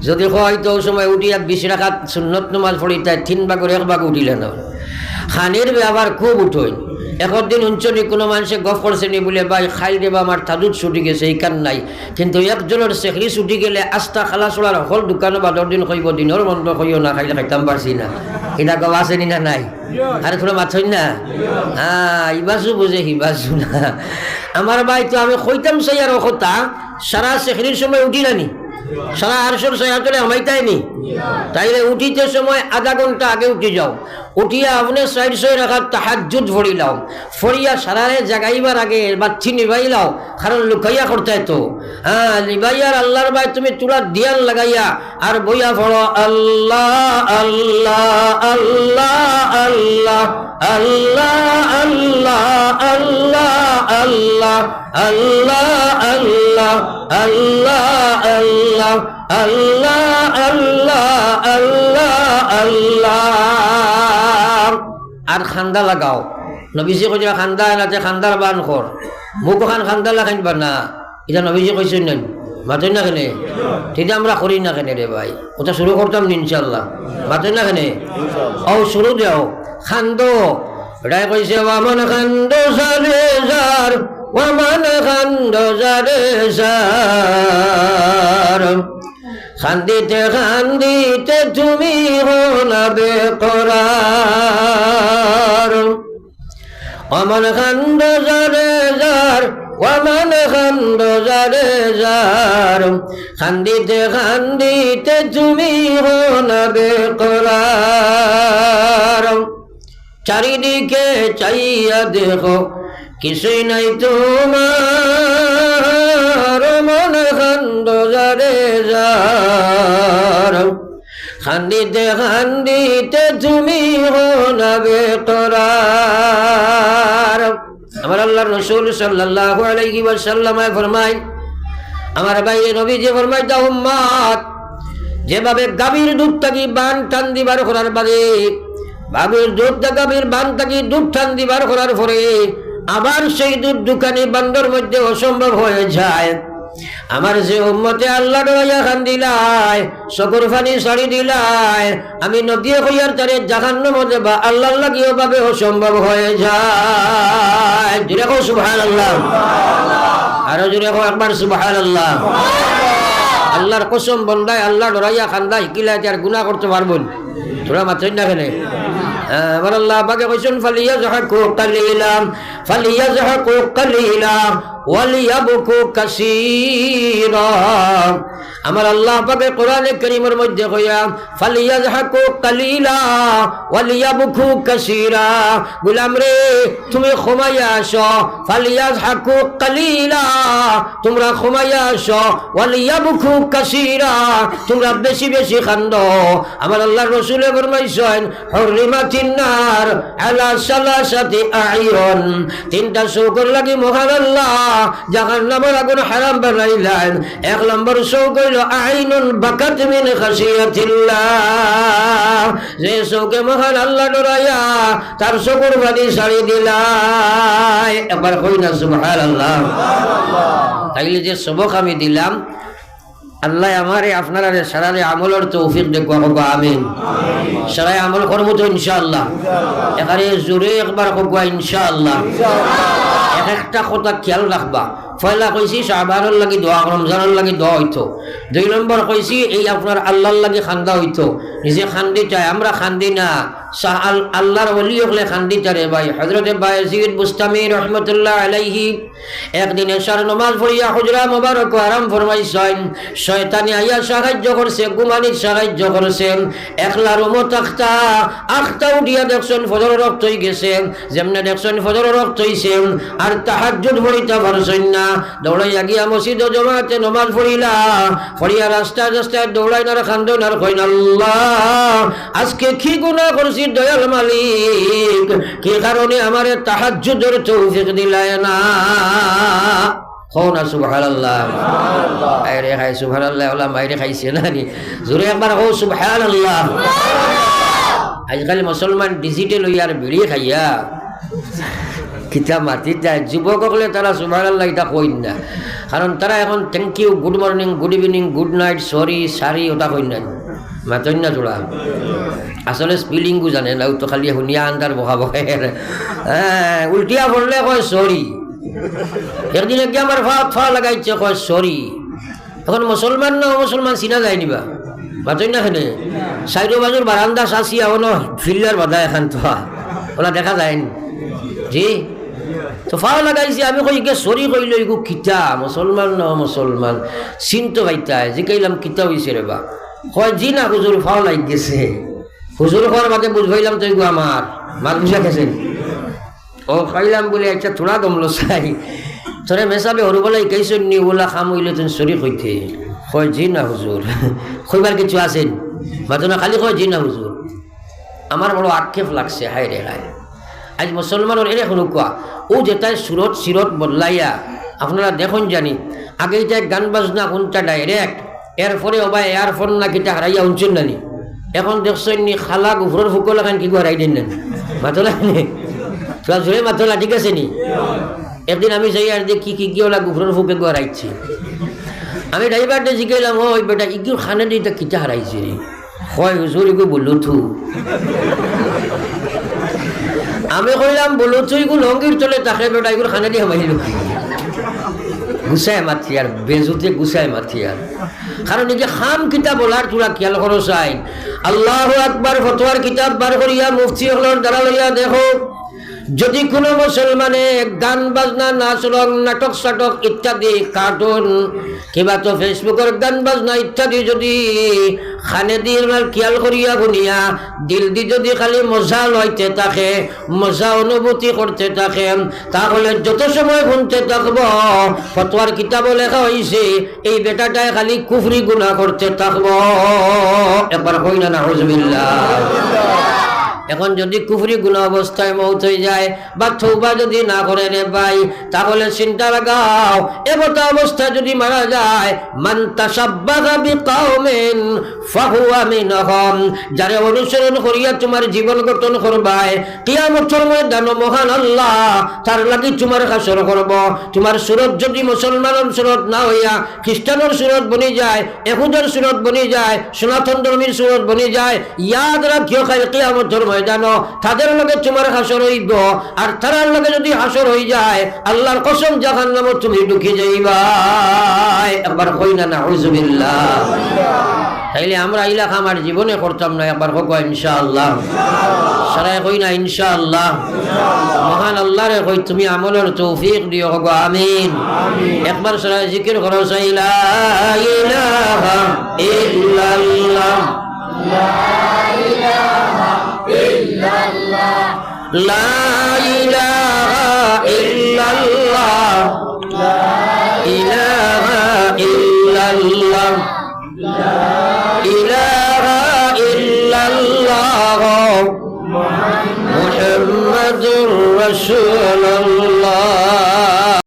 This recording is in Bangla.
যদি হয়তো সময় উঠিয়া 20 রাকাত সুন্নত নামাজ পড়ি তাই 3 ভাগের 1 ভাগ উঠিলে না খানির ব্যবহার খুব উঠোই একদিন অঞ্চলে কোনো মানুষে গফ করছেনি বলে ভাই খাই দেবা আমার তাজুদ ছুটি গেছে এইখান নাই কিন্তু একজনের সেখরি ছুটি গেলে আস্থা খালা চলার হল দোকানও বাদর দিন কইব দিনের বন্ধ কইও না খাইলে খাইতাম পারছি না এটা গবা আছেনি না নাই আরে তোরা মাথই না হ্যাঁ ইবাসু বুঝে হিবাসু না আমার ভাই তো আমি কইতাম চাই আর কথা সারা সেখরির সময় উঠি নানি সারা আরশোর সয়াতলে আমাইতাইনি তাইলে উঠিতে সময় আধা ঘন্টা আগে উঠে যাও উঠিয়া আপনি 6 রাকাত তাহাজ্জুদ পড়ি লাও ফড়িয়া সারারে জাগাইবার আগে বাচ্চি নিবাই লাও কারণ লুকাইয়া করতে তো হ্যাঁ নিবাইয়ার আল্লাহর ভাই তুমি তুলা দিয়ান লাগাইয়া আর বইয়া পড়ো আল্লাহ আল্লাহ আল্লাহ আল্লাহ আল্লাহ আল্লাহ আল্লাহ আল্লাহ আল্লাহ আল্লাহ আল্লাহ আল্লাহ আল্লাহ আল্লাহ আল্লাহ আর খান্দা লাগাও নবীজি কইরা খান্দা এলাতে খান্দার বান কর মুখ খান খান্দা লাগাইন বানা এটা নবীজি কইছেন না মাতেন না কেনে ঠিক আমরা করি না কেনে রে ভাই ওটা শুরু করতাম ইনশাআল্লাহ মাতেন না কেনে ও শুরু দাও খান্দো এটাই কইছে ওয়ামান খান্দো সারে জার ওয়ামান খান্দো সারে জার খান্দিতে খান্দিতে তুমি হলাবে করার ওয়ামান খান্দো সারে জার ওয়ামান খান্দো সারে জার খান্দিতে খান্দিতে তুমি হলাবে করার চারিদিকে চাইয়া দেখো কিছুই নাই তোমার মন খান্দো যারে যার খান্দিতে খান্দিতে তুমি হলাবে করার আমার আল্লাহর রাসূল সাল্লাল্লাহু আলাইহি ওয়াসাল্লাম ফরমায় আমার ভাই নবীজি ফরমায় দা উম্মত যেভাবে গাভীর দুধ থাকি বান টান দিবার করার বাদে বাবুর দুধ গাভীর বান থাকি দুধ টান দিবার করার পরে আবার সেই দুধ দোকানি বান্দর মধ্যে অসম্ভব হয়ে যায় আমার যে উম্মতে আল্লাহ ডরাইয়া খান দিলাই চকুর ফানি সারি দিলাই আমি নদী হইয়ার তারে জাহান্নাম মধ্যে বা আল্লাহর লাগিও ভাবে অসম্ভব হয়ে যায় জোরে কও সুবহানাল্লাহ আরো জোরে কও একবার সুবহানাল্লাহ আল্লাহর কসম বন্দায় আল্লাহ ডরাইয়া খান্দা শিকিলে আর গুনাহ করতে পারবেন তোরা মাত্রই না খেলে আমার আল্লাহ পাকে কইছেন ফালিয়াযহাকু কালিলা ফালিয়াযহাকু কালিলা ওয়ালিয়াবকু কাসীরা আমার আল্লাহ পাকে কোরআনে কারীমের মধ্যে কইয়া ফালিয়াযহাকু কালিলা ওয়ালিয়াবকু কাসীরা গোলাম রে তুমি ক্ষমাইয়া আসো ফালিয়াযহাকু কালিলা তোমরা ক্ষমাইয়া আসো ওয়ালিয়াবকু কাসীরা তোমরা বেশি বেশি কান্দো আমার আল্লাহর রাসূল ফরমাইছেন হুররিমাতিন নার আলা সালাসাতি আইয়ুন তিনটা শৌকর লাগি মহান আল্লাহ জাহান্নামের আগুন হারাম বানাইলেন এক নম্বর শৌক হইল আইনুন বাকাত মিন খাশিয়াতিল্লাহ যে শৌকে মহান আল্লাহ ডরাইয়া তার শকুর বাদি ছাড়ি দিলাই একবার কই না সুবহানাল্লাহ তাইলে যে সবক আমি দিলাম আল্লাহ আমারে আপনারা সারারে আমলের তৌফিক দেখো আমিন সারাই আমল করব তো ইনশাআল্লাহ এখানে জোরে একবার কব ইনশাআল্লাহ একটা কথা খেয়াল রাখবা পয়লা কইছি শাবানের লাগি দোয়া রমজানের লাগি দোয়া হইতো 2 নম্বর কইছি এই আপনার আল্লাহর লাগি খান্দা হইতো নিজে খান্দি চাই আমরা খান্দি না আল্লাহর ওলি হলে খান্দি চারে ভাই হযরত বায়জিদ বুস্তামি রাহমাতুল্লাহ আলাইহি একদিন এশার নামাজ পড়িয়া হুজরা মুবারক আরাম ফরমাইছেন শয়তানি আইয়া সাহায্য করছে গুমানির সাহায্য করছে একলা রুমত আখতা উঠিয়া দেখছেন ফজর রক্ত হই গেছে যেমনে দেখছেন ফজর রক্ত হইছে আর তাহাজ্জুদ পড়িতে পারছেন না দৌড়াইয়া গিয়া মসজিদ জামাতে নামাজ পড়িলা পড়িয়া রাস্তায় রাস্তায় দৌড়াই না খান্দন আর কইন আল্লাহ আজকে কি গুনাহ করছি দয়াল মালিক কি কারণে আমারে তাহাজ্জুদের তৌফিক দিলায় না না সুবহানাল্লাহ আরে খাই সুবহানাল্লাহ ওলা মাইরে খাইছে না নি জোরে একবার কও সুবহানাল্লাহ আজকাল মুসলমান ডিজিটাল হইয়ার বিড়ি খাইয়া কিতা মাতি যায় যুবক হলে তারা সুবহানাল্লাহ এটা কইন না, কারণ তারা এখন thank you, good morning, good evening, good night, sorry, সারি ওটা কইন না, মাতন না জোড়া। আসলে স্পেলিংও জানে না, তো খালি শুনিয়া আন্দার বকা বকের। হ্যাঁ, উল্টিয়া পড়লে কয় সরি। একদিন একদিন আমার ফা লাগাইছে কয় সরি। এখন মুসলমান না মুসলমান চিনা যায় নিবা, মাতন না খেলে সাইডো বাজুর বারান্দা চাষি এখনো ফিল্ডার বাধা এখান তো ওলা দেখা যায়নি জি। তো ফাও লাগাইছে, আমি কই গে সরি কইল ইগু কিতা মুসলমান ন মুসলমান চিনতে পাইতায়, জিকাইলাম কিতা হইছে রে বা, কয় জি না হুজুর ফাও লাগ গেছে। হুজুর হওয়ার বাদে বুঝবাইলাম তো ইগু আমার মার বুঝা গেছেন। ও খাইলাম বলে একটা থোড়া দমলো চাই তোরে মেসাবে হরু বলে কেইছন নি ওলা খাম হইলে তুমি সরি কইতে, কয় জি না হুজুর। কইবার কিছু আছেন মাতনা, খালি কয় জি না হুজুর। আমার বড় আক্ষেপ লাগছে, হায় রে হায়। আজ মুসলমানের এরে কোনো কোয়া ও যেটাই সুরত সিরত বদলাইয়া আপনারা দেখুন জানি, আগে যে গান বাজনা কোনটা ডাইরেক্ট, এরপরে ওবা এয়ারফোন না কিটা হারাইয়া উনছেন নানি। এখন দেখছেন নি খালা গুফরের ফুকল এখন কি হারাই দেন না মাতলা নে তোরা জোরে মাতলা, ঠিক আছে নি। একদিন আমি যাই আর যে কি ওলা গুফরের ফুকে হারাইছি। আমি ড্রাইভারটা জিজ্ঞাইলাম, ওই বেটা ইগুর খানে দিটা কিটা হারাইছে রে, হয় হুজুর ইগু বললো থু। আমি কইলাম বলো তুই এগুলো লঙ্গির চলে তাকে বেটা এগুলো খানা দিয়ে মাইল গুছায় মাতি আর বেজুতে গুছায় মাতি আর, কারণ এই যে খাম কিতাব বলার তোরা খেয়াল করো চাই। আল্লাহু আকবার ফতোয়ার কিতাব বার করিয়া মুফতি হলর দ্বারা লইয়া দেখো, যদি কোনো মুসলমানে গান বাজনা, নাচ রং, নাটক সাটক ইত্যাদি, কার্টুন কিবা তো ফেসবুকের গান বাজনা ইত্যাদি যদি খানে দিয়ে খেয়াল করিয়া শুনিয়া দিল দি যদি খালি মজা লইতে থাকে, মজা অনুভূতি করতে থাকে, তাহলে যত সময় শুনতে থাকব ফতোয়ার কিতাব লেখা হয়েছে এই বেটাটায় খালি কুফরি গুনাহ করতে থাকব। একবার কই না নাউজুবিল্লাহ। এখন যদি কুফরি গুনাহ অবস্থায় মৌত হয়ে যায় বা তওবা যদি না করে রে ভাই, তাহলে চিন্তা লাগাও এমত অবস্থায় যদি মারা যায়, মান তাশাব্বাহা বিকাওমিন ফাহুয়া মিনহুম, যারে অনুসরণ করিয়া তোমার জীবন গঠন করবাই, কিয়ামতের ময়দানে মহান আল্লাহ তার লাগি তোমার হাসর করব। তোমার সুরত যদি মুসলমানের সুরত না হইয়া খ্রিস্টানের সুরত বনি যায়, ইহুদের সুরত বনি যায়, সনাতন ধর্মের সুরত বনি যায়, ইয়াদ রাখিও কাল কিয়ামতের ময়দানো তাদের লগে তোমার হাসর হইব। আর তার লগে যদি হাসর হয়ে যায় আল্লাহর কসম জাহান্নামে তুমি ঢুকে যাইবা। একবার কই না নাউজুবিল্লাহ। তাইলে আমরা ইলা আমার জীবনে করতাম না, একবার হোক ইনশাআল্লাহ। সারাই কই না ইনশাআল্লাহ। মহান আল্লাহ রে কই তুমি আমলের তৌফিক দিও গো, আমিন। একবার সারাই জিকির করো, লা ইলাহা ইল্লাল্লাহ, লা ইলাহা ইল্লাল্লাহ, লা ইলাহা ইল্লাল্লাহ, লা ইলাহা ইল্লাল্লাহ, লা ইলাহা ইল্লাল্লাহ, মুহাম্মাদুর রাসূলুল্লাহ।